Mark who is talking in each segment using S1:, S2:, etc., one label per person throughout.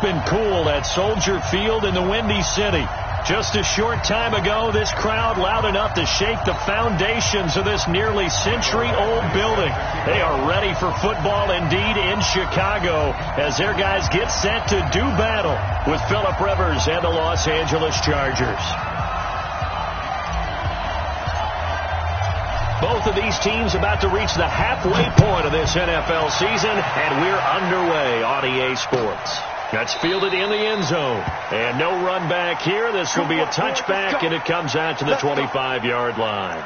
S1: been cool at Soldier Field in the Windy City. Just a short time ago, this crowd loud enough to shake the foundations of this nearly century-old building. They are ready for football indeed in Chicago as their guys get set to do battle with Phillip Rivers and the Los Angeles Chargers. Both of these teams about to reach the halfway point of this NFL season, and we're underway on EA Sports. That's fielded in the end zone. And no run back here. This will be a touchback, and it comes out to the 25-yard line.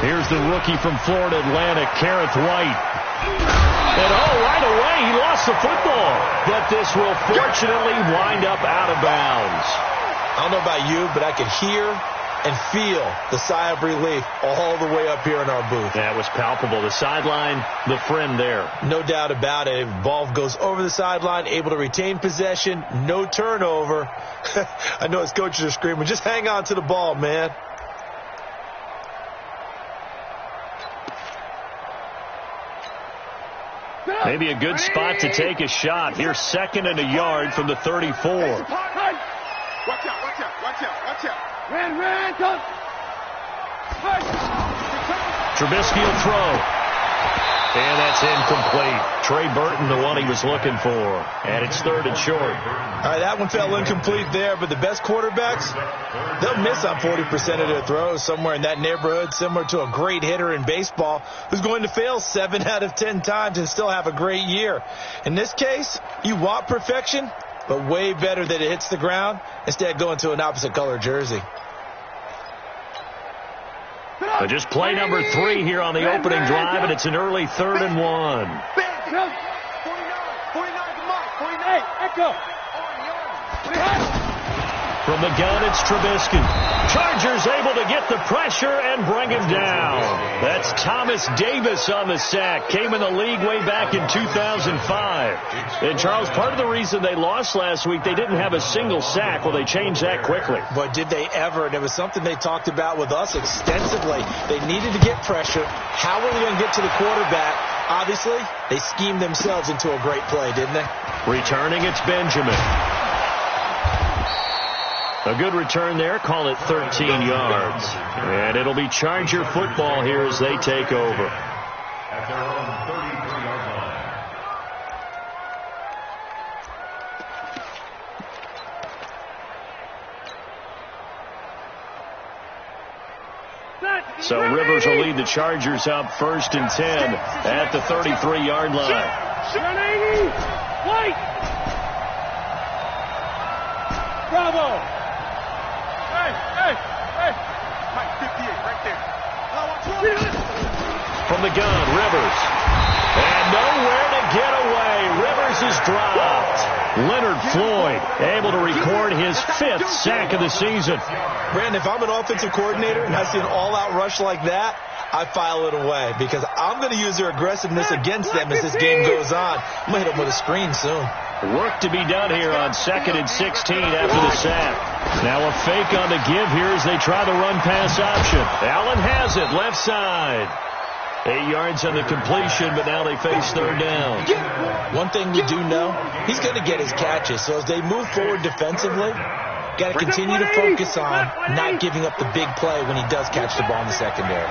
S1: Here's the rookie from Florida Atlantic, Kareth White. And right away, he lost the football. But this will fortunately wind up out of bounds.
S2: I don't know about you, but I could hear and feel the sigh of relief all the way up here in our booth.
S1: That was palpable. The sideline, the friend there.
S2: No doubt about it. Ball goes over the sideline, able to retain possession, no turnover. I know his coaches are screaming, just hang on to the ball, man.
S1: Maybe a good spot to take a shot. Here's 2nd and a yard from the 34.
S3: Watch out, watch out, watch out, watch out. Ran, go.
S1: Trubisky will throw. And that's incomplete. Trey Burton, the one he was looking for. And it's 3rd and short.
S2: All right, that one fell incomplete there, but the best quarterbacks, they'll miss on 40% of their throws, somewhere in that neighborhood, similar to a great hitter in baseball who's going to fail 7 out of 10 times and still have a great year. In this case, you want perfection, but way better that it hits the ground instead of going to an opposite color jersey.
S1: So just play number 3 here on the opening drive, and it's an early 3rd and 1.
S3: 49, come on, 48, echo.
S1: From the gun, it's Trubisky. Chargers able to get the pressure and bring him down. That's Thomas Davis on the sack. Came in the league way back in 2005. And, Charles, part of the reason they lost last week, they didn't have a single sack. Well, they changed that quickly.
S2: But did they ever? And it was something they talked about with us extensively. They needed to get pressure. How were they going to get to the quarterback? Obviously, they schemed themselves into a great play, didn't they?
S1: Returning, it's Benjamin. A good return there. Call it 13 yards. And it'll be Charger football here as they take over.
S4: At their own 33-yard line.
S1: So Rivers will lead the Chargers up 1st and 10 at the 33-yard line.
S3: White. Bravo. Hey. Mike, 58, right there.
S1: From the gun, Rivers. And nowhere to get away. Rivers is dropped. Leonard Floyd able to record his 5th sack of the season.
S2: Brandon, if I'm an offensive coordinator and I see an all-out rush like that, I file it away because I'm going to use their aggressiveness against them as this game goes on. I'm going to hit them with a screen soon.
S1: Work to be done here on 2nd and 16 after the sack. Now a fake on the give here as they try the run-pass option. Allen has it, left side. 8 yards on the completion, but now they face 3rd down.
S2: One thing we do know, he's going to get his catches. So as they move forward defensively, got to continue to focus on not giving up the big play when he does catch the ball in the secondary.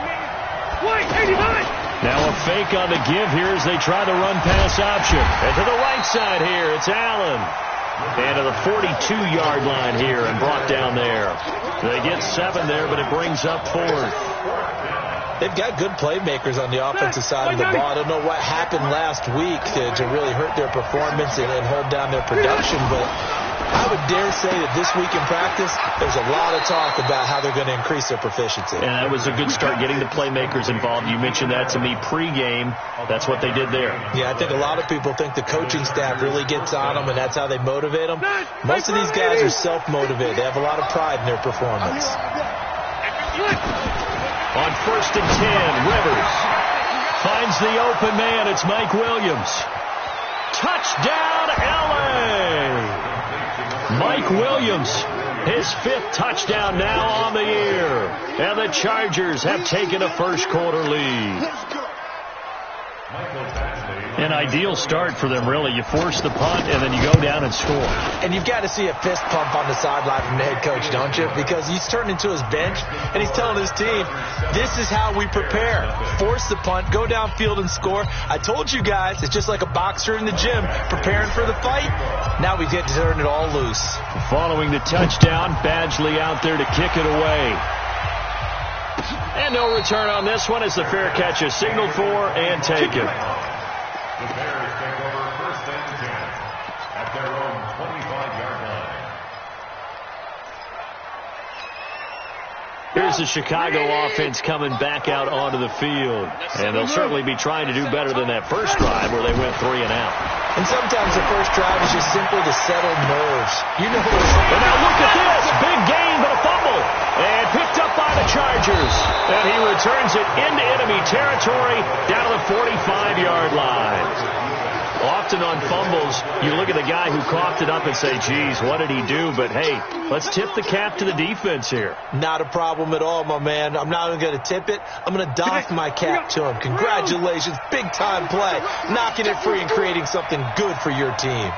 S1: Now a fake on the give here as they try the run-pass option. And to the right side here, it's Allen. And to the 42-yard line here and brought down there. They get 7 there, but it brings up 4th.
S2: They've got good playmakers on the offensive side of the ball. I don't know what happened last week to really hurt their performance and hold down their production, but I would dare say that this week in practice, there's a lot of talk about how they're going to increase their proficiency.
S1: And that was a good start, getting the playmakers involved. You mentioned that to me pregame. That's what they did there.
S2: Yeah, I think a lot of people think the coaching staff really gets on them, and that's how they motivate them. Most of these guys are self-motivated. They have a lot of pride in their performance.
S1: On 1st and 10, Rivers finds the open man. It's Mike Williams. Touchdown, L.A. Mike Williams, his 5th touchdown now on the year. And the Chargers have taken a first-quarter lead. An ideal start for them, really. You force the punt, and then you go down and score.
S2: And you've got to see a fist pump on the sideline from the head coach, don't you? Because he's turned into his bench, and he's telling his team, this is how we prepare. Force the punt, go downfield and score. I told you guys, it's just like a boxer in the gym preparing for the fight. Now we get to turn it all loose.
S1: Following the touchdown, Badgley out there to kick it away. And no return on this one as the fair catch is signaled for and taken.
S4: The Bears take over 1st and 10 at their own 25-yard line.
S1: Here's the Chicago offense coming back out onto the field. And they'll certainly be trying to do better than that first drive where they went 3 and out.
S2: And sometimes the first drive is just simply to settle nerves. You know.
S1: And now look at this. Big gain, but a fumble. And picked up by the Chargers. And he returns it into enemy territory down to the 45-yard line. Often on fumbles, you look at the guy who coughed it up and say, geez, what did he do? But, hey, let's tip the cap to the defense here.
S2: Not a problem at all, my man. I'm not even going to tip it. I'm going to doff my cap to him. Congratulations. Big-time play. Knocking it free and creating something good for your team.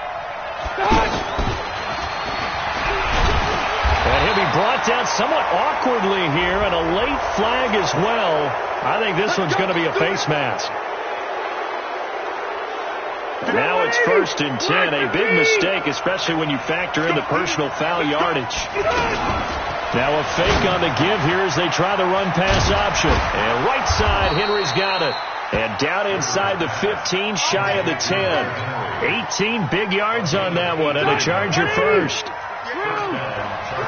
S1: And he'll be brought down somewhat awkwardly here, and a late flag as well. I think this one's going to be a face mask. Now it's 1st and 10. A big mistake, especially when you factor in the personal foul yardage. Now a fake on the give here as they try the run-pass option. And right side, Henry's got it. And down inside the 15, shy of the 10. 18 big yards on that one, and a Charger first.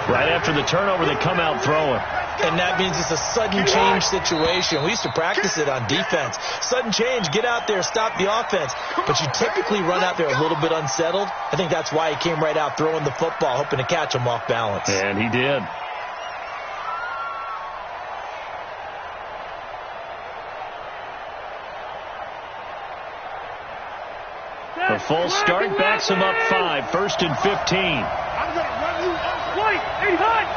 S1: Right after the turnover, they come out throwing.
S2: And that means it's a sudden change situation. We used to practice it on defense. Sudden change, get out there, stop the offense. But you typically run out there a little bit unsettled. I think that's why he came right out throwing the football, hoping to catch him off balance.
S1: And he did. The full start backs him up 5, 1st and 15.
S3: I'm going to run you off white. Hey, hot.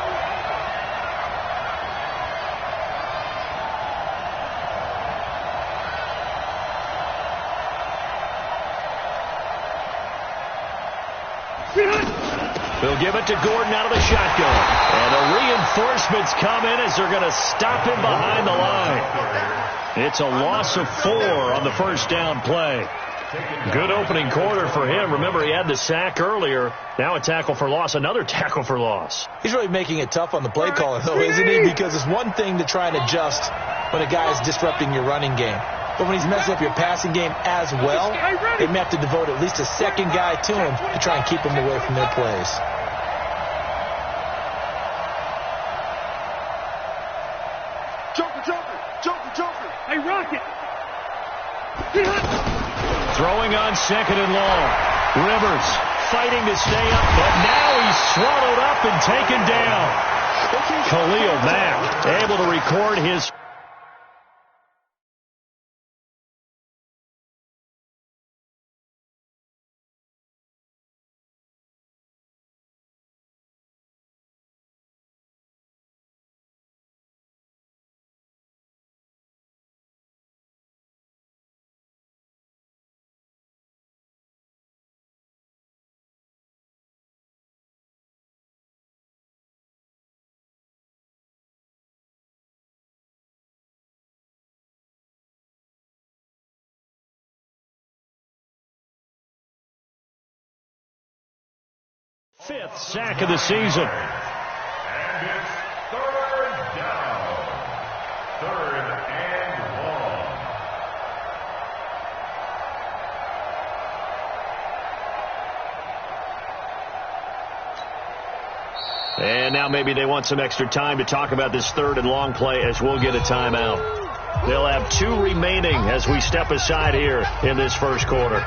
S1: They'll give it to Gordon out of the shotgun. And the reinforcements come in as they're going to stop him behind the line. It's a loss of 4 on the first down play. Good opening quarter for him. Remember, he had the sack earlier. Now a tackle for loss, another tackle for loss.
S2: He's really making it tough on the play caller, though, isn't he? Because it's one thing to try and adjust when a guy is disrupting your running game. But when he's messing up your passing game as well, they may have to devote at least a second guy to him to try and keep him away from their plays.
S3: Joker. Hey, Rocket.
S1: Throwing on 2nd and long. Rivers fighting to stay up, but now he's swallowed up and taken down. Khalil Mack able to record his fifth sack of the season.
S4: And it's 3rd down. 3rd and
S1: And now maybe they want some extra time to talk about this third and long play as we'll get a timeout. They'll have 2 remaining as we step aside here in this first quarter.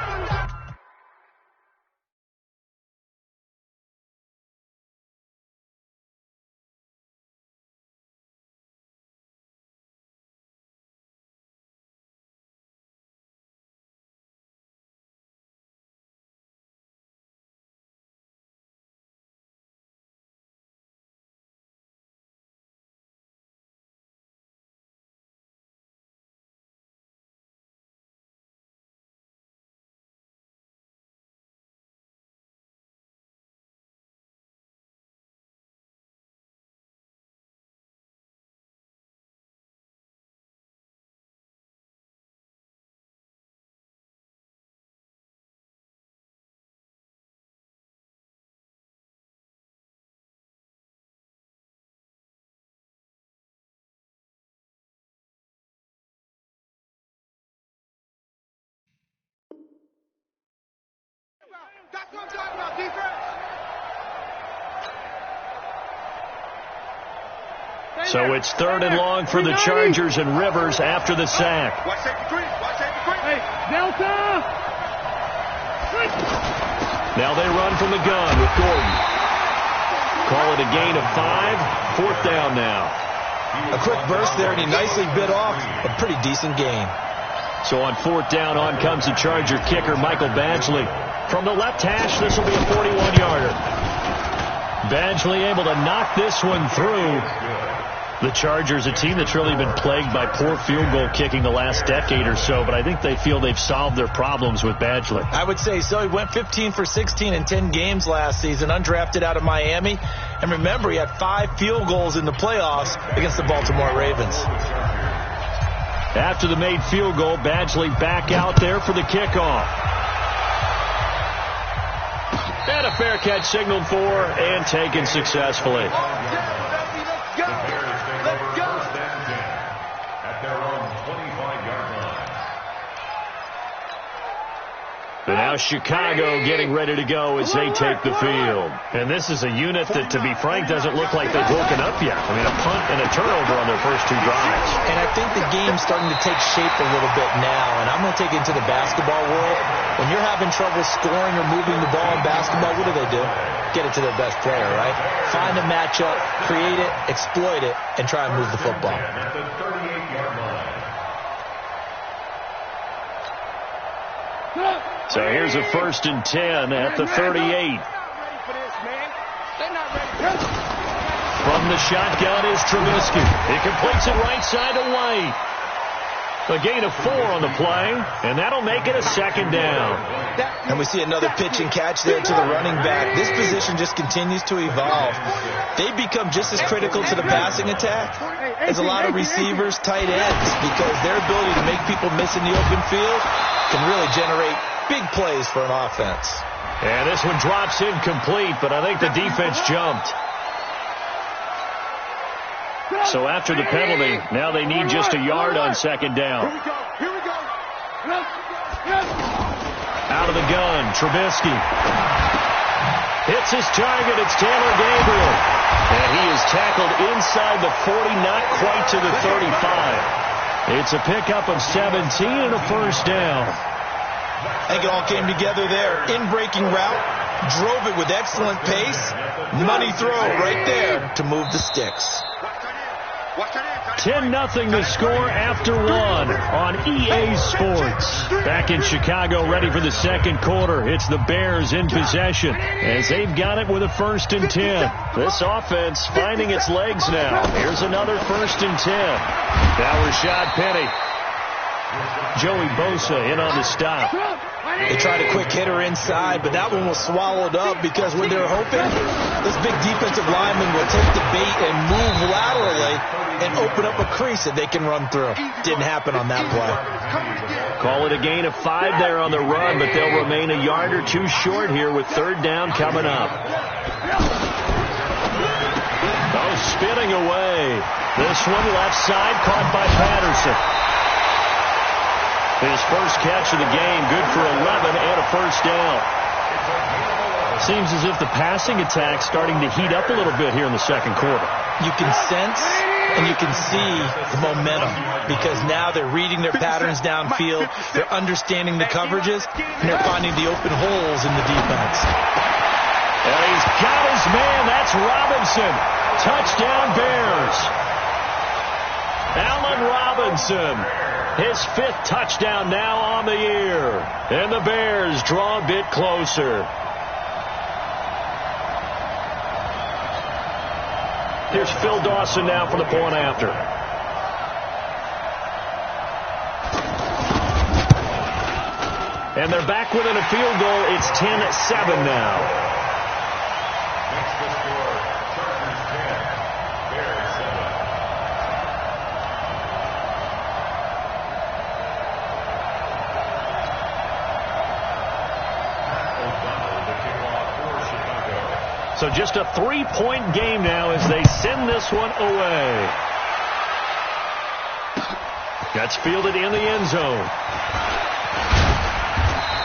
S3: That's what I'm talking about, defense.
S1: So it's 3rd and long for the Chargers, and Rivers after the sack.
S3: Watch safety three. Watch safety three.
S5: Hey, Delta!
S1: Now they run from the gun with Gordon. Call it a gain of 5. 4th down now.
S2: A quick burst there, and he nicely bit off a pretty decent gain.
S1: So on 4th down, on comes the Charger kicker, Michael Badgley. From the left hash, this will be a 41-yarder. Badgley able to knock this one through. The Chargers, a team that's really been plagued by poor field goal kicking the last decade or so, but I think they feel they've solved their problems with Badgley.
S2: I would say so. He went 15 for 16 in 10 games last season, undrafted out of Miami. And remember, he had 5 field goals in the playoffs against the Baltimore Ravens.
S1: After the made field goal, Badgley back out there for the kickoff. And a fair catch signaled for and taken successfully.
S4: The Bears take over 1st and 10 at their own 25-yard line.
S1: But now Chicago getting ready to go as they take the field. And this is a unit that, to be frank, doesn't look like they've woken up yet. I mean, a punt and a turnover on their first 2 drives.
S2: And I think the game's starting to take shape a little bit now. And I'm going to take it into the basketball world. When you're having trouble scoring or moving the ball in basketball, what do? Get it to their best player, right? Find a matchup, create it, exploit it, and try and move the football.
S4: At the 38-yard line.
S1: So here's a 1st and 10 at the 38. From the shotgun is Trubisky. He completes it right side to White. A gain of 4 on the play, and that'll make it a 2nd down.
S2: And we see another pitch and catch there to the running back. This position just continues to evolve. They become just as critical to the passing attack as a lot of receivers, tight ends, because their ability to make people miss in the open field can really generate big plays for an offense.
S1: And this one drops incomplete, but I think the defense jumped. So after the penalty, now they need just a yard on 2nd down.
S3: Here we go.
S1: Out of the gun, Trubisky. Hits his target, it's Taylor Gabriel. And he is tackled inside the 40, not quite to the 35. It's a pickup of 17 and a 1st down.
S2: I think it all came together there. In-breaking route, drove it with excellent pace. Money throw right there to move the sticks.
S1: 10-0 the score after 1 on EA Sports. Back in Chicago, ready for the 2nd quarter. It's the Bears in possession as they've got it with a 1st and 10. This offense finding its legs now. Here's another 1st and 10. Now Rashad Penny. Joey Bosa in on the stop.
S2: They tried a quick hitter inside, but that one was swallowed up because when they're hoping, this big defensive lineman will take the bait and move laterally and open up a crease that they can run through. Didn't happen on that play.
S1: Call it a gain of 5 there on the run, but they'll remain a yard or 2 short here with 3rd down coming up. Oh, spinning away. This one left side caught by Patterson. His first catch of the game, good for 11 and a 1st down. Seems as if the passing attack's starting to heat up a little bit here in the second quarter.
S2: You can sense and you can see the momentum because now they're reading their patterns downfield, they're understanding the coverages, and they're finding the open holes in the defense.
S1: And he's got his man. That's Robinson. Touchdown, Bears. Allen Robinson, his 5th touchdown now on the year. And the Bears draw a bit closer. Here's Phil Dawson now for the point after. And they're back within a field goal. It's 10-7 now.
S4: Next to score, Chargers 10, Bears 7. O'Donnell, the kickoff for Chicago.
S1: So just a 3-point game now as they send this one away. That's fielded in the end zone.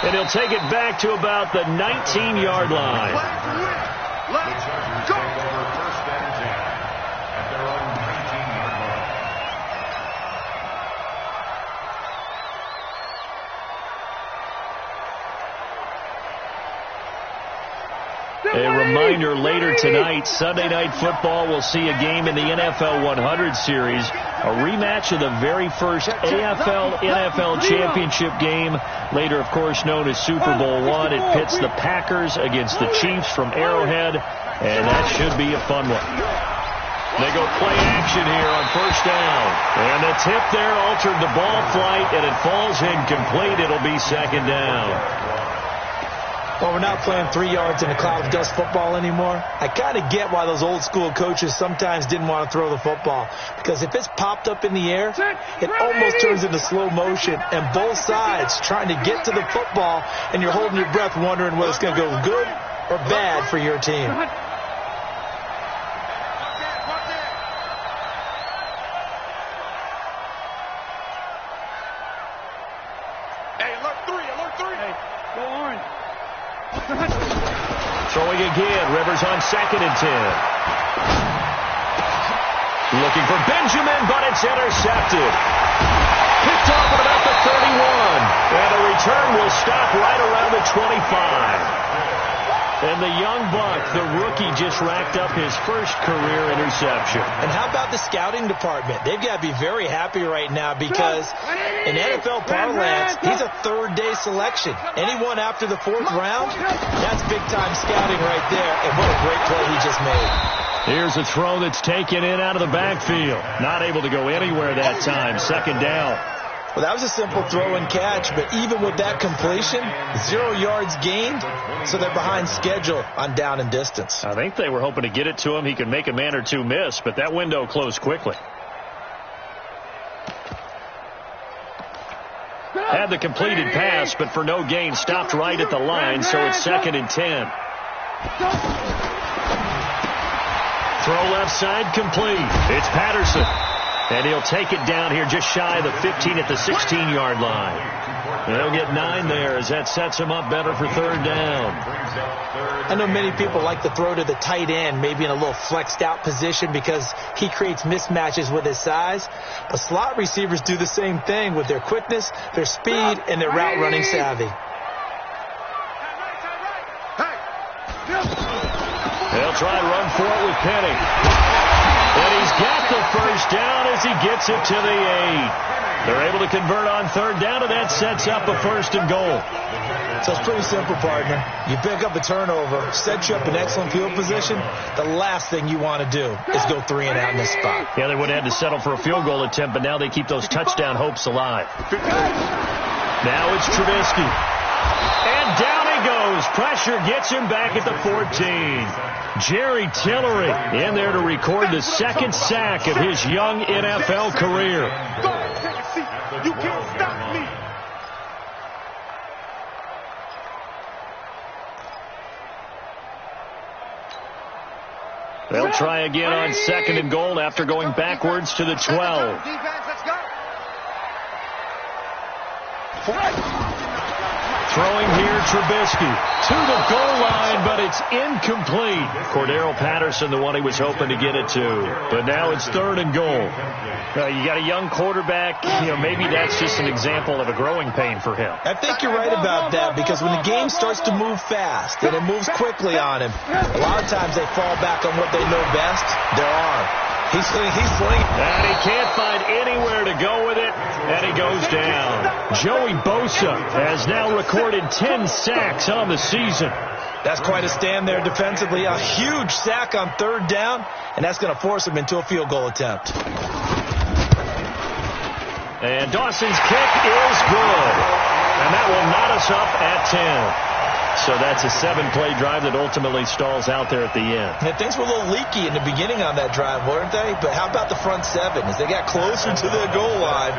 S1: And he'll take it back to about the 19-yard line.
S4: The Chargers take over 1st and 10 at their own 19-yard line.
S1: A reminder, later tonight, Sunday Night Football will see a game in the NFL 100 Series, a rematch of the very first AFL-NFL championship game, later, of course, known as Super Bowl I. It pits the Packers against the Chiefs from Arrowhead, and that should be a fun one. They go play action here on 1st down. And the tip there altered the ball flight, and it falls incomplete. It'll be 2nd down.
S2: Well, we're not playing 3 yards in a cloud of dust football anymore. I kind of get why those old school coaches sometimes didn't want to throw the football. Because if it's popped up in the air, it almost turns into slow motion. And both sides trying to get to the football, and you're holding your breath wondering whether it's going to go good or bad for your team.
S1: Throwing again. Rivers on 2nd and 10. Looking for Benjamin, but it's intercepted. Picked off at about the 31. And the return will stop right around the 25. And the young buck, the rookie, just racked up his first career interception.
S2: And how about the scouting department? They've got to be very happy right now because in NFL parlance, he's a 3rd-day selection. Anyone after the 4th round, that's big-time scouting right there. And what a great play he just made.
S1: Here's a throw that's taken in out of the backfield. Not able to go anywhere that time. 2nd down.
S2: Well, that was a simple throw and catch, but even with that completion, 0 yards gained, so they're behind schedule on down and distance.
S1: I think they were hoping to get it to him. He could make a man or two miss, but that window closed quickly. Had the completed pass, but for no gain, stopped right at the line, so it's 2nd and 10. Throw left side complete. It's Patterson. And he'll take it down here just shy of the 15 at the 16-yard line. And they'll get 9 there as that sets him up better for 3rd down.
S2: I know many people like to throw to the tight end, maybe in a little flexed out position because he creates mismatches with his size. But slot receivers do the same thing with their quickness, their speed, and their route running savvy.
S1: They'll try to run for it with Penny. And he's got the 1st down as he gets it to the 8. They're able to convert on 3rd down, and that sets up a 1st and goal.
S2: So it's pretty simple, partner. You pick up a turnover, set you up in excellent field position. The last thing you want to do is go 3 and out in this spot.
S1: Yeah, they would have had to settle for a field goal attempt, but now they keep those touchdown hopes alive. Now it's Trubisky. And down he goes. Pressure gets him back at the 14. Jerry Tillery in there to record the 2nd sack of his young NFL career.
S3: You can't stop me.
S1: They'll try again on 2nd and goal after going backwards to the 12. Throwing here, Trubisky to the goal line, but it's incomplete. Cordero Patterson, the one he was hoping to get it to. But now it's 3rd and goal.
S5: You got a young quarterback. Maybe that's just an example of a growing pain for him.
S2: I think you're right about that, because when the game starts to move fast and it moves quickly on him, a lot of times they fall back on what they know best, their arm. He's slinging.
S1: And he can't find anywhere to go with it, and he goes down. Joey Bosa has now recorded 10 sacks on the season.
S2: That's quite a stand there defensively. A huge sack on 3rd down, and that's going to force him into a field goal attempt.
S1: And Dawson's kick is good. And that will knot us up at 10. So that's a 7-play drive that ultimately stalls out there at the end.
S2: And things were a little leaky in the beginning on that drive, weren't they? But how about the front 7? As they got closer to the goal line,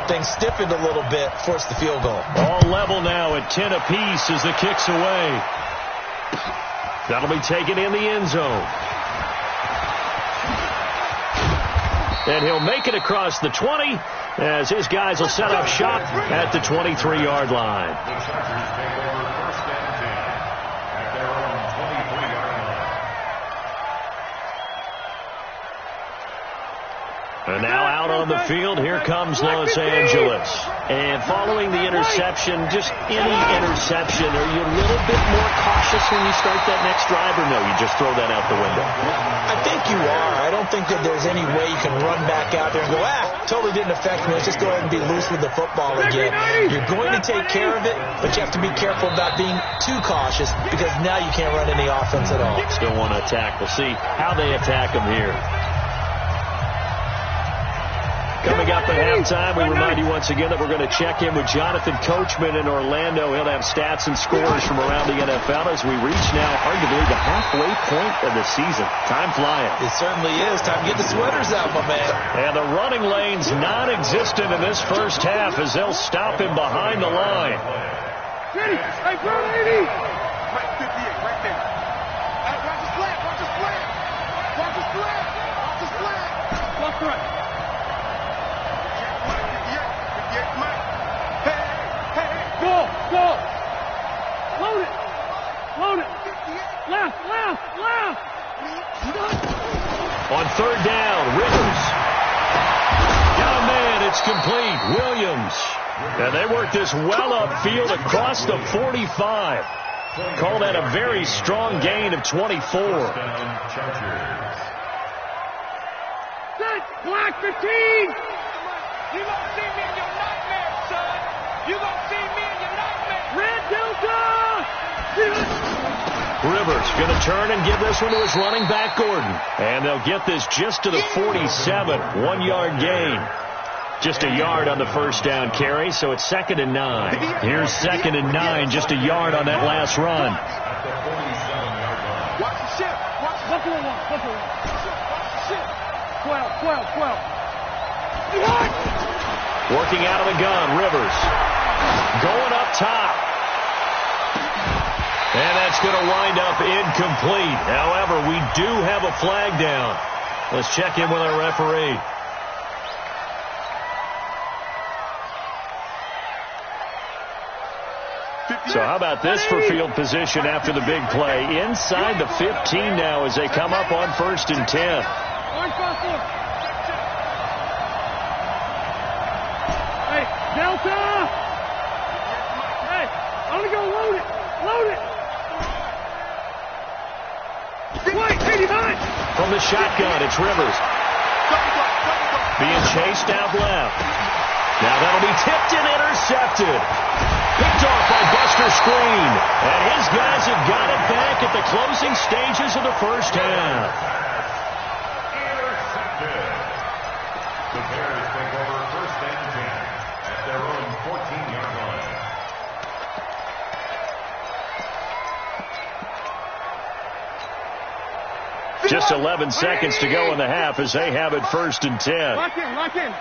S2: things stiffened a little bit, forced the field goal.
S1: All level now at 10 apiece as the kick's away. That'll be taken in the end zone. And he'll make it across the 20 as his guys will set up shop at the 23-yard line.
S4: The Chargers take over 1st and 10 at their own 23-yard line.
S1: And now out on the field, here comes Los Angeles. And following the interception, just any interception, are you a little bit more cautious when you start that next drive, or no, you just throw that out the window?
S2: I think you are. I don't think that there's any way you can run back out there and go, totally didn't affect me. Let's just go ahead and be loose with the football again. You're going to take care of it, but you have to be careful about being too cautious, because now you can't run any offense at all.
S1: Still want to attack. We'll see how they attack them here. Coming up at halftime, we remind you once again that we're going to check in with Jonathan Coachman in Orlando. He'll have stats and scores from around the NFL as we reach now arguably the halfway point of the season. Time flying.
S2: It certainly is. Time to get the sweaters out, my man.
S1: And the running lane's non-existent in this first half as they'll stop him behind the line.
S3: Ready? Hey, bro, 80. Right 58, right there. Hey, watch the slant, watch the slant. Watch the slant, watch the slant. Left, right. Go! Load it! Left!
S1: On 3rd down, Rivers. Got a man, it's complete. Williams. And they work this well upfield across the 45. Call that a very strong gain of 24.
S3: Set! Black 15! You gonna see me in your nightmare, son! You gonna see me in your nightmare! Red Delta!
S1: Rivers going to turn and give this one to his running back, Gordon. And they'll get this just to the 47. 1-yard gain. Just a yard on the first down carry, so it's 2nd and 9. Here's 2nd and 9, just a yard on that last run.
S4: At the 47-yard line.
S3: Watch the ship! Watch Buffalo 1. Watch the ship! 12.
S1: Working out of the gun, Rivers. Going up top. And that's going to wind up incomplete. However, we do have a flag down. Let's check in with our referee. So how about this for field position after the big play? Inside the 15 now as they come up on 1st and 10.
S3: Hey, Delta! Hey, I'm going to go load it! Wait, 89!
S1: From the shotgun, it's Rivers. Being chased out left. Now that'll be tipped and intercepted. Picked off by Buster Screen. And his guys have got it back at the closing stages of the first half.
S4: Intercepted. The Bears take over 1st and 10 at their own 14-yard line.
S1: Just 11 seconds to go in the half as they have it 1st and 10.
S3: Lock in.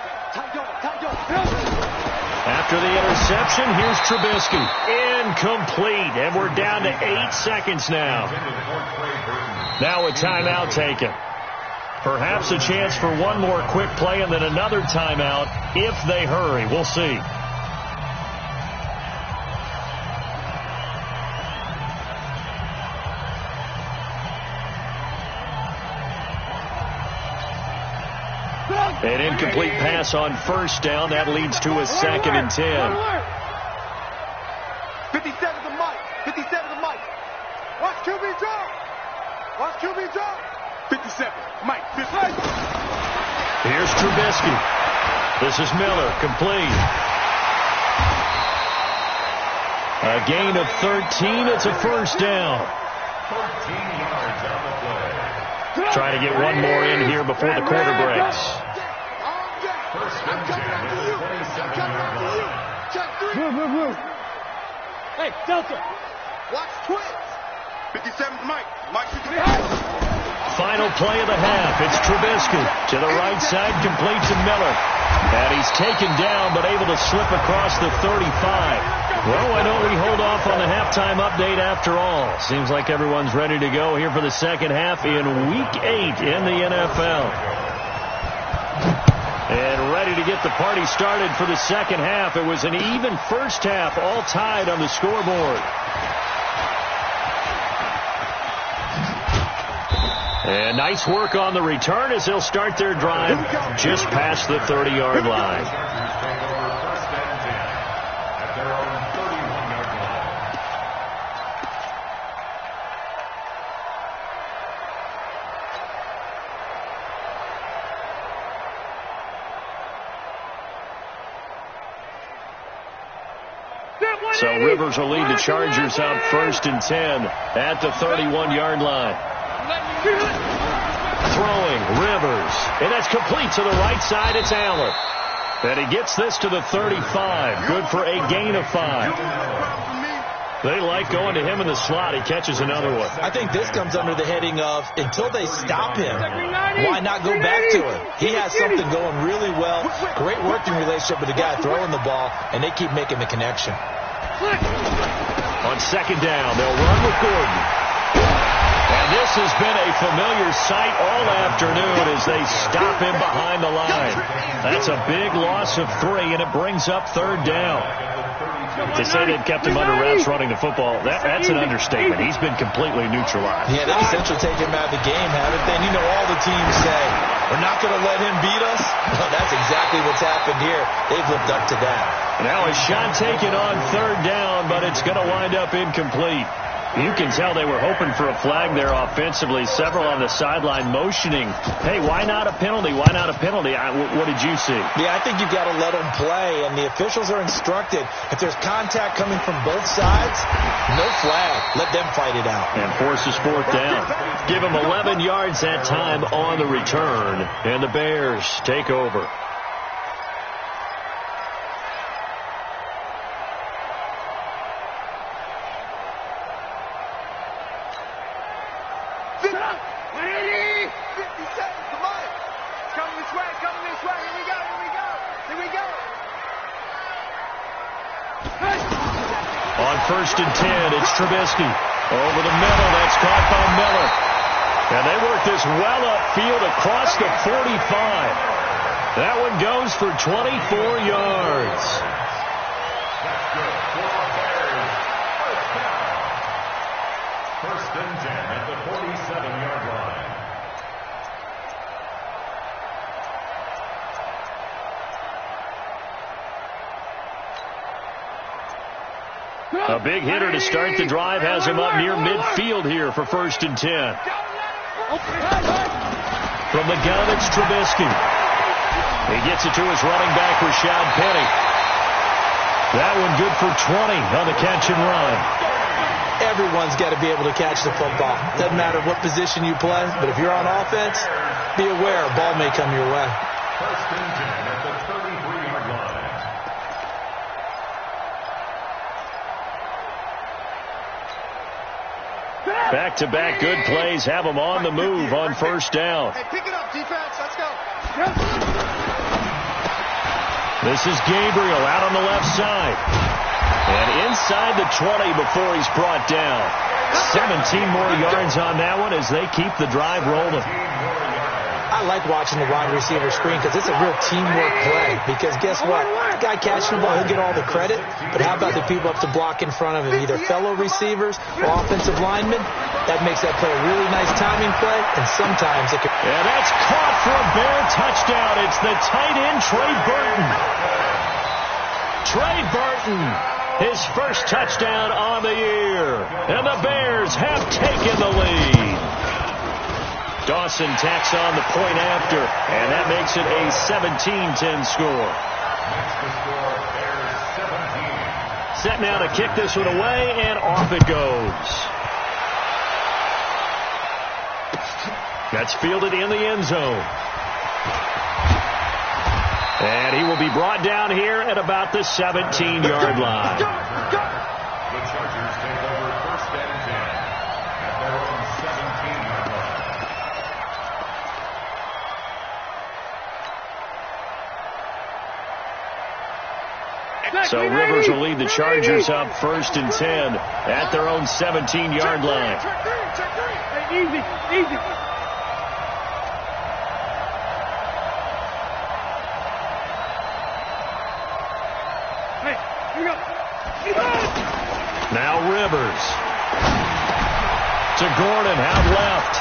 S1: After the interception, here's Trubisky. Incomplete. And we're down to 8 seconds now. Now a timeout taken. Perhaps a chance for one more quick play and then another timeout if they hurry. We'll see. An incomplete pass on first down. That leads to a 2nd and 10.
S3: 57 to Mike. 57 to Mike. Watch QB drop. Watch QB drop. 57. Mike. 50.
S1: Here's Trubisky. This is Miller. Complete. A gain of 13. It's a first down.
S4: 13 yards on the play.
S1: Trying to get one more in here before the quarter breaks.
S4: First and 10 at the 27-yard line.
S3: Check 3. Hey, Delta. Watch twins. 57 to Mike. Mike, 53.
S1: Final play of the half. It's Trubisky to the right side, complete to Miller. And he's taken down, but able to slip across the 35. Well, why don't we hold off on the halftime update after all? Seems like everyone's ready to go here for the second half in Week 8 in the NFL. And ready to get the party started for the second half. It was an even first half, all tied on the scoreboard. And nice work on the return as they'll start their drive just past the 30-yard line.
S4: First and 10 at their own 31-yard line.
S1: So Rivers will lead the Chargers out 1st and 10 at the 31-yard line. Throwing, Rivers. And that's complete to the right side. It's Allen. And he gets this to the 35. Good for a gain of 5. They like going to him in the slot. He catches another one.
S2: I think this comes under the heading of until they stop him, why not go back to him? He has something going really well. Great working relationship with the guy throwing the ball, and they keep making the connection.
S1: On 2nd down, they'll run with Gordon. And this has been a familiar sight all afternoon as they stop him behind the line. That's a big loss of 3, and it brings up 3rd down. To say they've kept him under wraps running the football, that's an understatement. He's been completely neutralized.
S2: Yeah, they essentially take him out of the game, haven't they? And you know all the teams say, we're not going to let him beat us. Well, that's exactly what's happened here. They've lived up to that.
S1: Now a shot taken on 3rd down, but it's going to wind up incomplete. You can tell they were hoping for a flag there offensively. Several on the sideline motioning, hey, why not a penalty? Why not a penalty? What did you see?
S2: Yeah, I think you've got to let them play, and the officials are instructed. If there's contact coming from both sides, no flag. Let them fight it out.
S1: And forces 4th down. Give them 11 yards that time on the return, and the Bears take over. On 1st and 10, it's Trubisky. Over the middle, that's caught by Miller. And they work this well upfield across the 45. That one goes for 24 yards.
S4: That's good for the Bears. First down. 1st and 10 at the 47-yard line.
S1: A big hitter to start the drive has him up near midfield here for 1st and 10. From the gun, it's Trubisky. He gets it to his running back, Rashad Penny. That one good for 20 on the catch and run.
S2: Everyone's got to be able to catch the football. Doesn't matter what position you play, but if you're on offense, be aware a ball may come your way.
S4: 1st and 10 at the 33-yard line.
S1: Back-to-back good plays have them on the move on 1st down.
S3: Hey, pick it up, defense. Let's go.
S1: This is Gabriel out on the left side. And inside the 20 before he's brought down. 17 more yards on that one as they keep the drive rolling.
S2: I like watching the wide receiver screen because it's a real teamwork play. Because guess what? The guy catching the ball, he'll get all the credit. But how about the people up to block in front of him, either fellow receivers or offensive linemen? That makes that play a really nice timing play, and sometimes it can...
S1: Yeah, that's caught for a Bear touchdown. It's the tight end, Trey Burton. Trey Burton, his first touchdown on the year. And the Bears have taken the lead. Dawson tacks on the point after, and that makes it a 17-10 score. Set now to kick this one away, and off it goes. That's fielded in the end zone. And he will be brought down here at about the 17-yard line.
S4: The Chargers take over first and 10 at their own 17-yard line.
S1: So Rivers will lead the Chargers up first and 10 at their own 17-yard line.
S3: Easy, easy. Hey, here we go.
S1: Now Rivers. To Gordon, out left.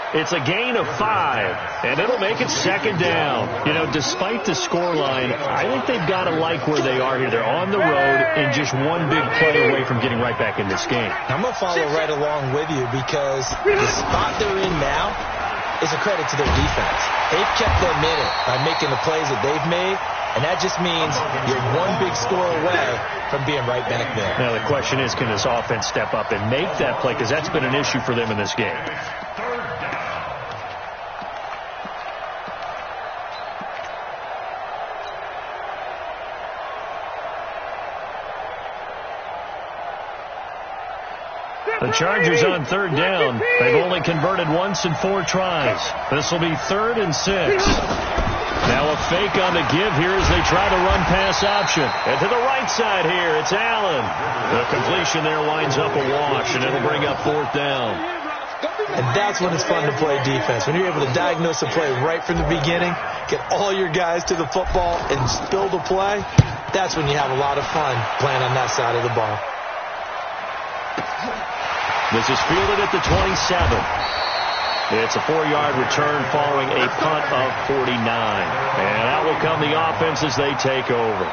S1: It's a gain of 5, and it'll make it second down. You know, despite the scoreline, I think they've got to like where they are here. They're on the road and just one big play away from getting right back in this game.
S2: I'm going to follow right along with you because the spot they're in now is a credit to their defense. They've kept them in it by making the plays that they've made, and that just means you're one big score away from being right back there.
S1: Now the question is, can this offense step up and make that play? Because that's been an issue for them in this game. The Chargers on third down. They've only converted once in 4 tries. This will be 3rd and 6. Now a fake on the give here as they try to run pass option. And to the right side here, it's Allen. The completion there winds up a wash, and it'll bring up 4th down.
S2: And that's when it's fun to play defense. When you're able to diagnose a play right from the beginning, get all your guys to the football, and build a play, that's when you have a lot of fun playing on that side of the ball.
S1: This is fielded at the 27. It's a 4-yard return following a punt of 49. And out will come the offense as they take over.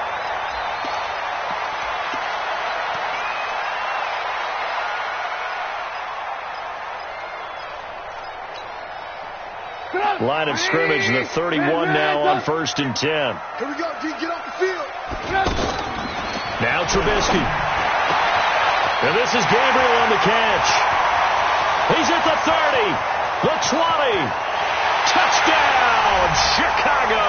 S1: Line of scrimmage, the 31 now on 1st and 10.
S3: Here we go, D. Get off the field.
S1: Now Trubisky. And this is Gabriel on the catch. He's at the 30, the 20. Touchdown, Chicago.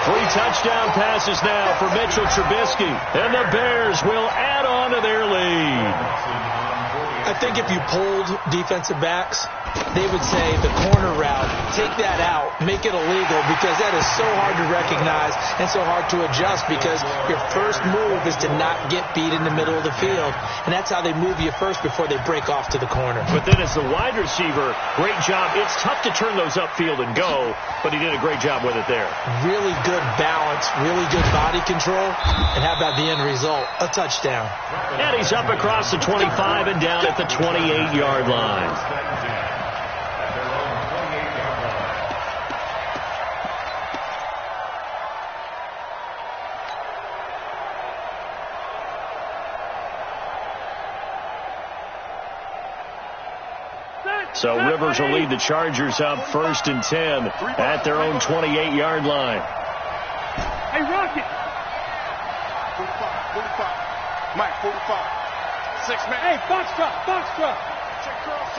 S1: 3 touchdown passes now for Mitchell Trubisky. And the Bears will add on to their lead.
S2: I think if you polled defensive backs, they would say the corner route, take that out, make it illegal, because that is so hard to recognize and so hard to adjust, because your first move is to not get beat in the middle of the field. And that's how they move you first before they break off to the corner.
S1: But then as the wide receiver, great job. It's tough to turn those upfield and go, but he did a great job with it there. Really
S2: good balance, really good body control, and how about the end result? A touchdown.
S1: And he's up across the 25 and down at the 28-yard line. So Rivers will lead the Chargers up 1st and 10 at their own 28-yard line.
S3: Hey, Rocket. 45. Mike, 45. 6 man. Hey, box truck. Check curls.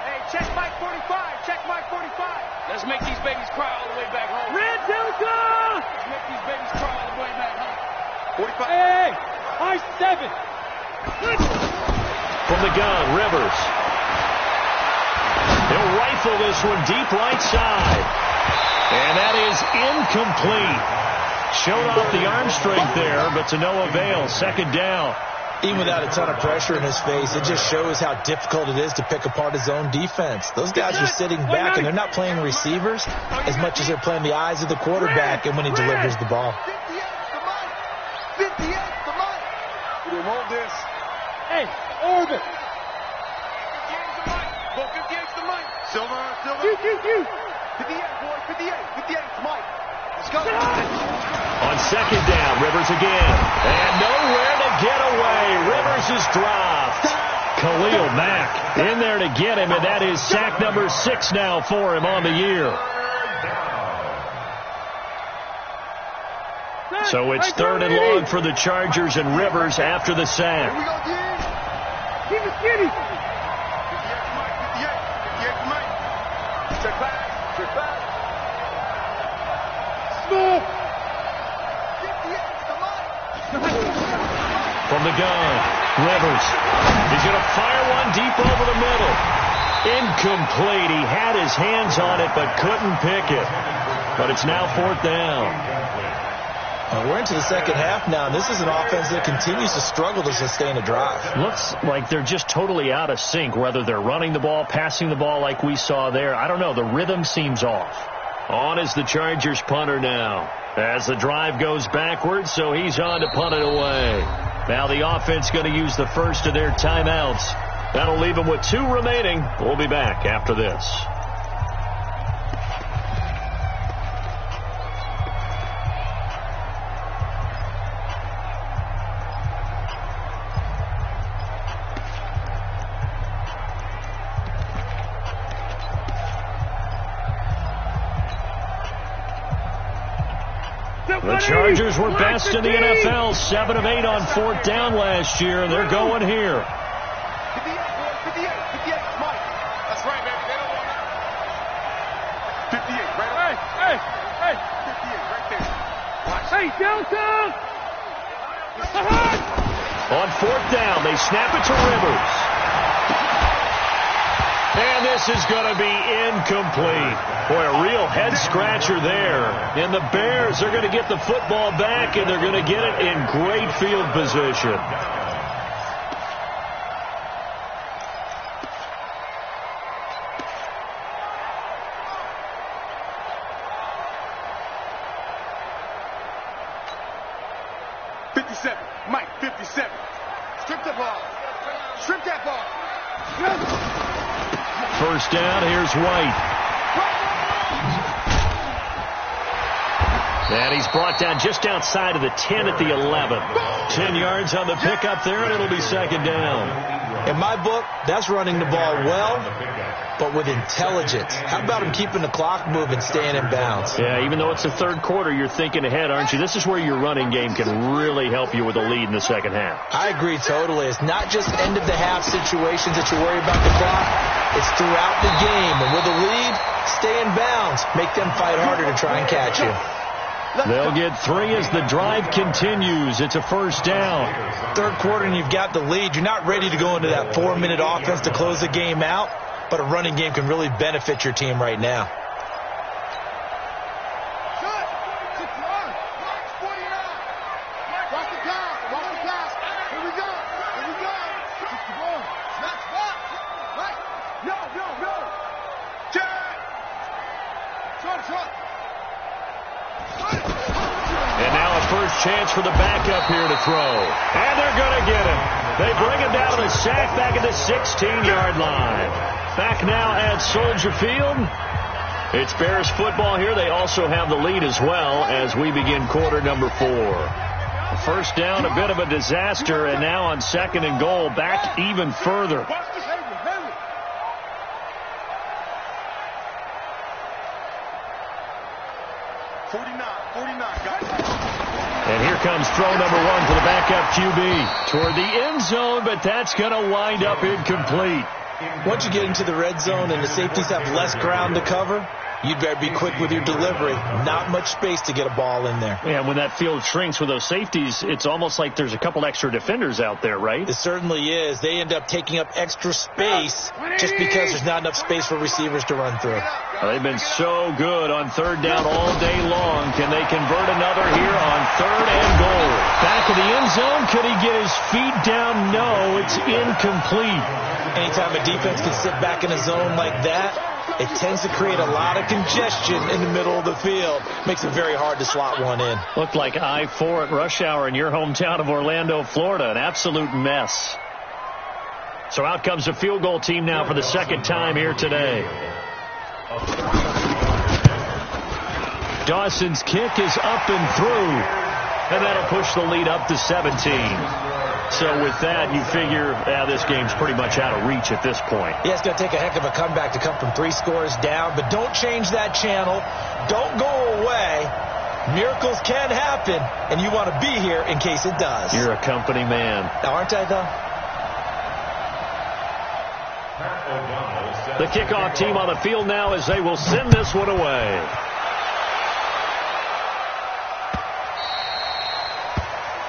S3: Hey, check Mike 45. Check Mike 45. Let's make these babies cry all the way back home. Red Delta. Let's make these babies cry all the way back home. 45. Hey, I-7.
S1: From the gun, Rivers. He'll rifle this one deep right side. And that is incomplete. Showed off the arm strength there, but to no avail. 2nd down.
S2: Even without a ton of pressure in his face, it just shows how difficult it is to pick apart his own defense. Those guys are sitting back, and they're not playing receivers as much as they're playing the eyes of the quarterback and when he delivers the ball.
S3: 58 the money. We want this. Hey, orbit. 58 the money. Silver.
S1: On second down, Rivers again. And nowhere to get away. Rivers is dropped. Khalil Mack in there to get him, and that is sack number 6 now for him on the year. So it's 3rd and long for the Chargers, and Rivers after the sack.
S3: Keep it skinny.
S1: From the gun, Rivers. He's going to fire one deep over the middle. Incomplete. He had his hands on it but couldn't pick it. But it's now 4th down.
S2: We're into the second half now. This is an offense that continues to struggle to sustain a drive.
S1: Looks like they're just totally out of sync, whether they're running the ball, passing the ball like we saw there. I don't know. The rhythm seems off. On is the Chargers punter now. As the drive goes backwards, so he's on to punt it away. Now the offense going to use the first of their timeouts. That'll leave them with 2 remaining. We'll be back after this. The Chargers were best in the NFL, 7 of 8 on 4th down last year, and they're going here.
S3: 58, Mike. That's right, baby. They don't want that. 58, right away. Hey. 58, right there. Watch. Hey, downtown.
S1: On 4th down, they snap it to Rivers. And this is going to be incomplete. Boy, a real head-scratcher there. And the Bears are going to get the football back, and they're going to get it in great field position.
S3: Mike, 57. Strip the ball. Strip that ball.
S1: First down, here's White. And he's brought down just outside of the 10 at the 11. 10 yards on the pickup there, and it'll be 2nd down.
S2: In my book, that's running the ball well, but with intelligence. How about him keeping the clock moving, staying in bounds?
S1: Yeah, even though it's the 3rd quarter, you're thinking ahead, aren't you? This is where your running game can really help you with a lead in the second half.
S2: I agree totally. It's not just end-of-the-half situations that you worry about the clock. It's throughout the game. And with a lead, stay in bounds. Make them fight harder to try and catch you.
S1: They'll get 3 as the drive continues. It's a first down.
S2: 3rd quarter and you've got the lead. You're not ready to go into that 4-minute offense to close the game out, but a running game can really benefit your team right now.
S1: Chance for the backup here to throw. And they're going to get him. They bring him down to the sack back at the 16-yard line. Back now at Soldier Field. It's Bears football here. They also have the lead as well as we begin quarter number 4. First down, a bit of a disaster, and now on 2nd and goal, back even further. And here comes throw number 1 for the backup QB toward the end zone, but that's going to wind up incomplete.
S2: Once you get into the red zone and the safeties have less ground to cover, you'd better be quick with your delivery. Not much space to get a ball in there.
S1: Yeah, when that field shrinks with those safeties, it's almost like there's a couple extra defenders out there, right?
S2: It certainly is. They end up taking up extra space just because there's not enough space for receivers to run through.
S1: Well, they've been so good on 3rd down all day long. Can they convert another here on 3rd and goal? Back of the end zone. Could he get his feet down? No, it's incomplete.
S2: Anytime a defense can sit back in a zone like that, it tends to create a lot of congestion in the middle of the field. Makes it very hard to slot one in.
S1: Looked like I-4 at rush hour in your hometown of Orlando, Florida. An absolute mess. So out comes the field goal team now for the 2nd time here today. Dawson's kick is up and through, and that'll push the lead up to 17. So with that, you figure this game's pretty much out of reach at this point.
S2: Yeah, it's going to take a heck of a comeback to come from 3 scores down, but don't change that channel. Don't go away. Miracles can happen, and you want to be here in case it does.
S1: You're a company man.
S2: Now, aren't I, though?
S1: The kickoff team on the field now as they will send this one away.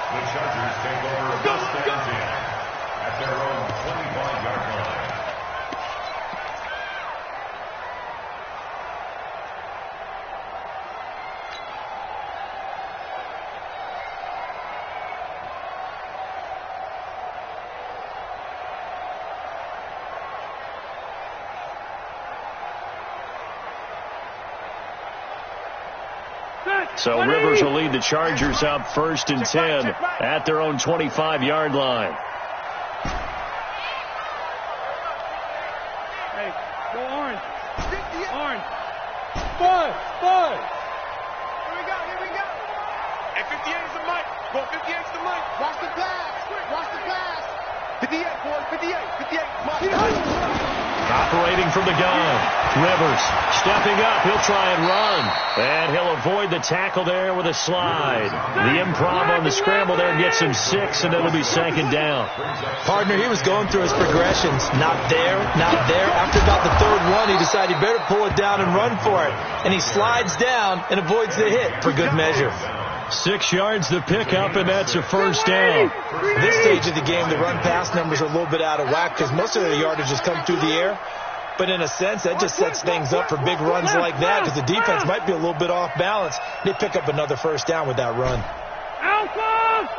S4: The Chargers take over first and 10 at their own 25-yard line.
S1: So Rivers will lead the Chargers up 1st and 10 at their own 25-yard line.
S3: Hey, go orange. Orange. Bud. Here we go. And 58 is the mic. Go 58 is the mic. Watch the pass. 58, boys. 58. Mike.
S1: Operating from the gun. Rivers stepping up. He'll try and run. And he'll avoid the tackle there with a slide. The improv on the scramble there gets him 6, and it'll be 2nd down.
S2: Partner, he was going through his progressions. Not there. After about the 3rd one, he decided he better pull it down and run for it. And he slides down and avoids the hit for good measure.
S1: 6 yards the pickup, and that's a 1st down.
S2: At this stage of the game, the run-pass numbers are a little bit out of whack because most of the yardage has come through the air. But in a sense, that just sets things up for big runs like that because the defense might be a little bit off balance. They pick up another 1st down with that run.
S3: Alpha!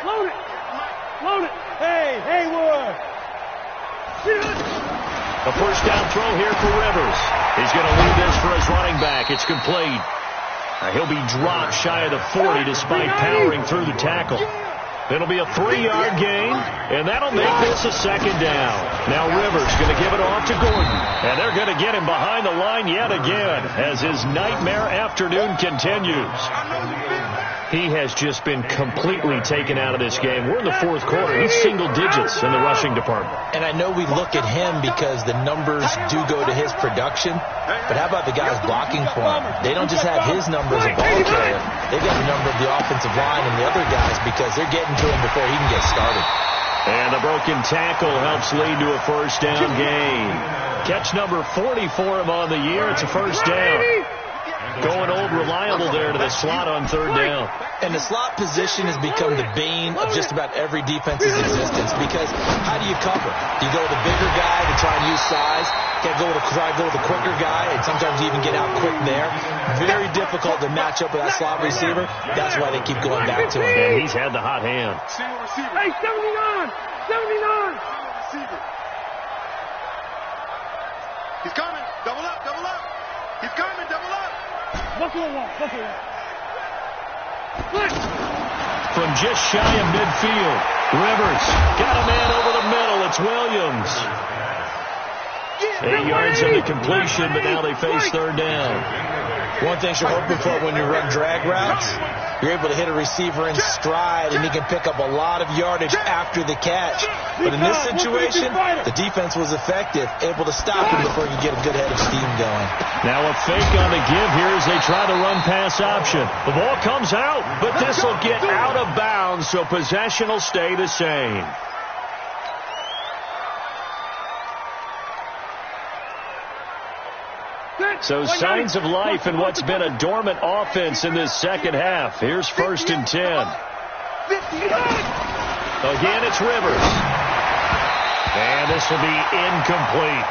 S3: Load it. Hey, Haywood.
S1: A 1st down throw here for Rivers. He's going to lead this for his running back. It's complete. He'll be dropped shy of the 40 despite powering through the tackle. It'll be a 3-yard gain, and that'll make this a 2nd down. Now Rivers going to give it off to Gordon, and they're going to get him behind the line yet again as his nightmare afternoon continues. He has just been completely taken out of this game. We're in the 4th quarter. He's single digits in the rushing department.
S2: And I know we look at him because the numbers do go to his production, but how about the guys blocking for him? They don't just have his number as a ball carrier. They've got the number of the offensive line and the other guys because they're getting to him before he can get started.
S1: And the broken tackle helps lead to a 1st down gain. Catch number 40 for him on the year. It's a 1st down. Going old reliable there to the slot on 3rd down.
S2: And the slot position has become the bane of just about every defense's existence because how do you cover? Do you go with a bigger guy to try and use size? You got to try to go with a quicker guy, and sometimes you even get out quick there. Very difficult to match up with that slot receiver. That's why they keep going back to him.
S1: And he's had the hot hand.
S3: Hey, 79! Receiver. He's coming. Double up. He's coming. Double up. Buffalo.
S1: From just shy of midfield, Rivers got a man over the middle. It's Williams. 8 yards on the completion, but now they face 3rd down.
S2: One thing you're hoping for when you run drag routes, you're able to hit a receiver in stride, and he can pick up a lot of yardage after the catch. But in this situation, the defense was effective, able to stop him before he could get a good head of steam going.
S1: Now a fake on the give here as they try the run-pass option. The ball comes out, but this will get out of bounds, so possession will stay the same. So signs of life in what's been a dormant offense in this 2nd half. Here's 1st and 10. Again, it's Rivers. And this will be incomplete.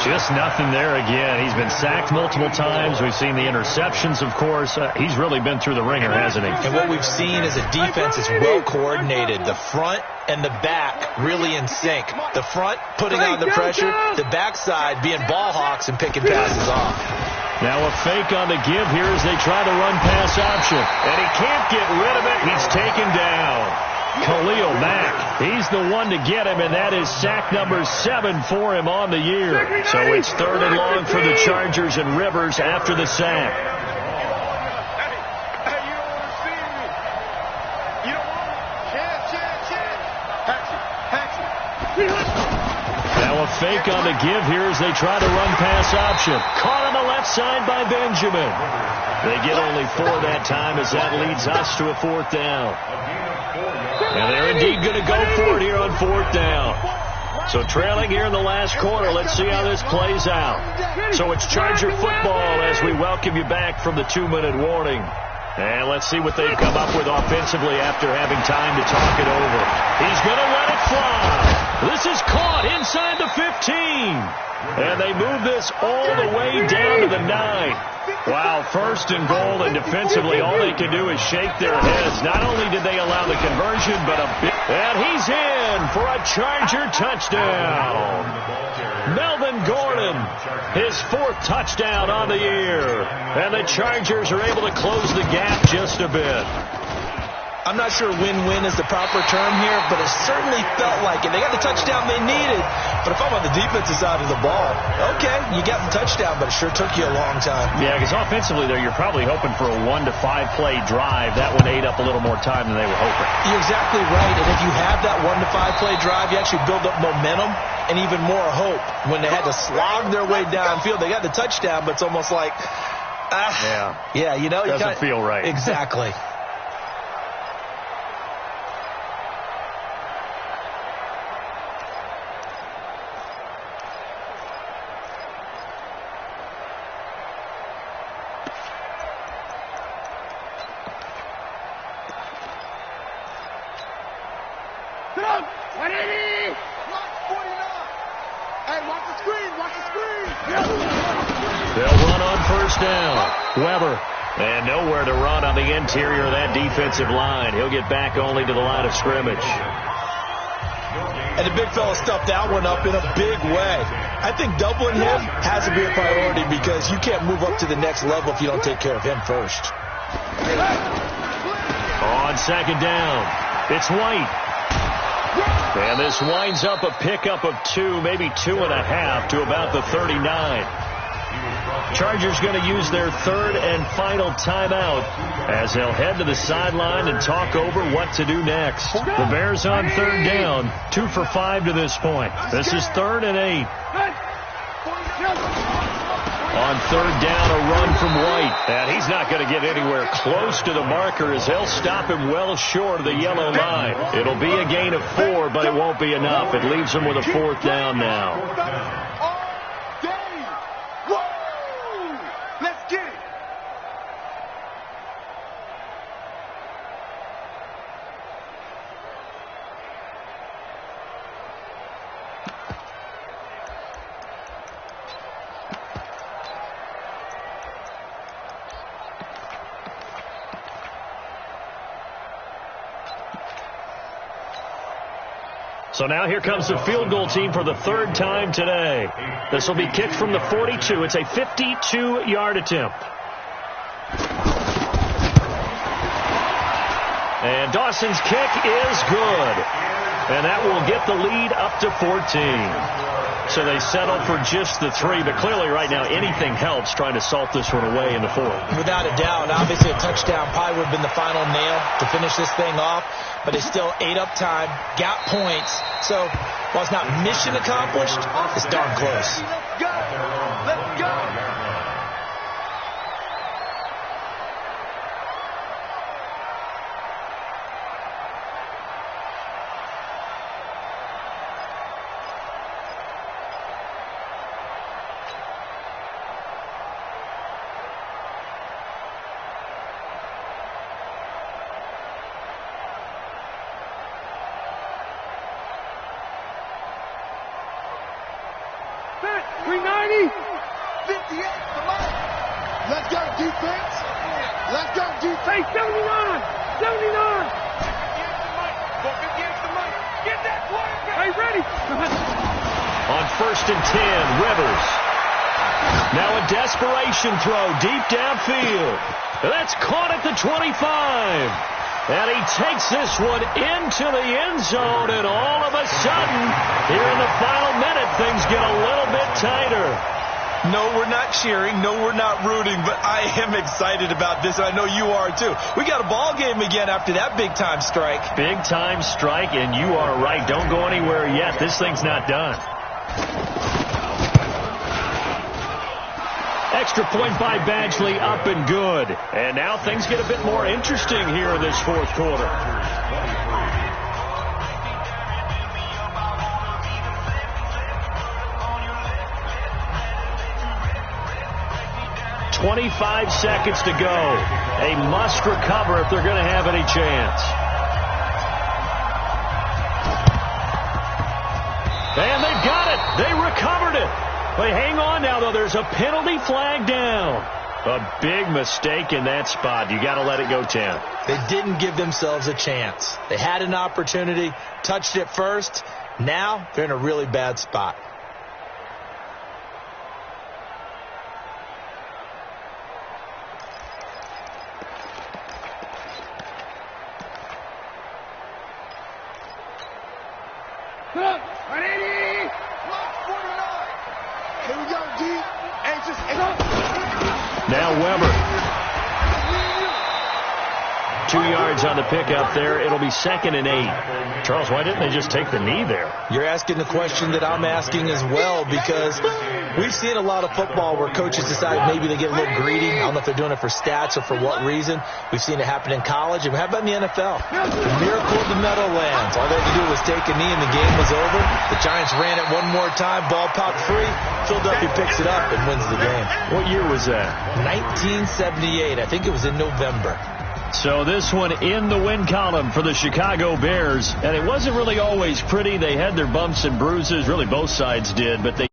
S1: Just nothing there again. He's been sacked multiple times. We've seen the interceptions, of course. He's really been through the ringer, hasn't he?
S2: And what we've seen is a defense that's well coordinated. The front and the back really in sync. The front putting on the pressure, the backside being ball hawks and picking passes off.
S1: Now a fake on the give here as they try the run-pass option. And he can't get rid of it. He's taken down. Khalil Mack. He's the one to get him, and that is sack number 7 for him on the year. So it's 3rd and long for the Chargers, and Rivers after the sack. Now a fake on the give here as they try to run pass option. Caught on the left side by Benjamin. They get only 4 that time as that leads us to a 4th down. And they're indeed going to go for it here on 4th down. So trailing here in the last quarter. Let's see how this plays out. So it's Charger football as we welcome you back from the 2-minute warning. And let's see what they've come up with offensively after having time to talk it over. He's going to let it fly. This is caught inside the 15. And they move this all the way down to the 9. Wow, 1st and goal, and defensively all they can do is shake their heads. Not only did they allow the conversion, but and he's in for a Charger touchdown. Melvin Gordon, his 4th touchdown on the year. And the Chargers are able to close the gap just a bit.
S2: I'm not sure win-win is the proper term here, but it certainly felt like it. They got the touchdown they needed, but if I'm on the defensive side of the ball, okay, you got the touchdown, but it sure took you a long time.
S1: Yeah, because offensively there, you're probably hoping for a 1 to 5 play drive. That one ate up a little more time than they were hoping.
S2: You're exactly right, and if you have that 1 to 5 play drive, you actually build up momentum and even more hope. When they had to slog their way downfield, they got the touchdown, but it's almost like, yeah, you know,
S1: doesn't feel right.
S2: Exactly.
S1: They'll run on 1st down. Weber. And nowhere to run on the interior of that defensive line. He'll get back only to the line of scrimmage.
S2: And the big fella stuffed that one up in a big way. I think doubling him has to be a priority because you can't move up to the next level if you don't take care of him first.
S1: On 2nd down, it's White. And this winds up a pickup of 2, maybe 2.5 to about the 39. Chargers going to use their 3rd and final timeout as they'll head to the sideline and talk over what to do next. The Bears on 3rd down, 2 for 5 to this point. This is 3rd and 8. On 3rd down, a run from White. And he's not going to get anywhere close to the marker as they'll stop him well short of the yellow line. It'll be a gain of 4, but it won't be enough. It leaves him with a 4th down now. So now here comes the field goal team for the 3rd time today. This will be kicked from the 42. It's a 52-yard attempt. And Dawson's kick is good. And that will get the lead up to 14. So they settle for just the 3, but clearly right now anything helps trying to salt this one away in the 4th.
S2: Without a doubt, obviously a touchdown probably would have been the final nail to finish this thing off, but it still ate up time, got points. So while it's not mission accomplished, it's darn close.
S3: Let's go! Let's go!
S1: Throw deep downfield. That's caught at the 25. And he takes this one into the end zone, and all of a sudden, here in the final minute, things get a little bit tighter.
S2: No, we're not cheering. No, we're not rooting, but I am excited about this, and I know you are too. We got a ball game again after that big-time strike.
S1: Big-time strike, and you are right. Don't go anywhere yet. This thing's not done. Extra point by Badgley, up and good. And now things get a bit more interesting here in this fourth quarter. 25 seconds to go. A must recover if they're going to have any chance. And they've got it. They recovered it. But hang on now, though. There's a penalty flag down. A big mistake in that spot. You got to let it go, Tim.
S2: They didn't give themselves a chance. They had an opportunity, touched it first. Now they're in a really bad spot.
S1: Now Weber. 2 yards on the pickup there. It'll be 2nd and 8. Charles, why didn't they just take the knee there?
S2: You're asking the question that I'm asking as well, because we've seen a lot of football where coaches decide maybe they get a little greedy. I don't know if they're doing it for stats or for what reason. We've seen it happen in college. And how about in the NFL? The miracle of the Meadowlands. All they had to do was take a knee and the game was over. The Giants ran it one more time. Ball popped free. Philadelphia picks it up and wins the game.
S1: What year was that?
S2: 1978. I think it was in November.
S1: So this one in the win column for the Chicago Bears. And it wasn't really always pretty. They had their bumps and bruises. Really, both sides did. But they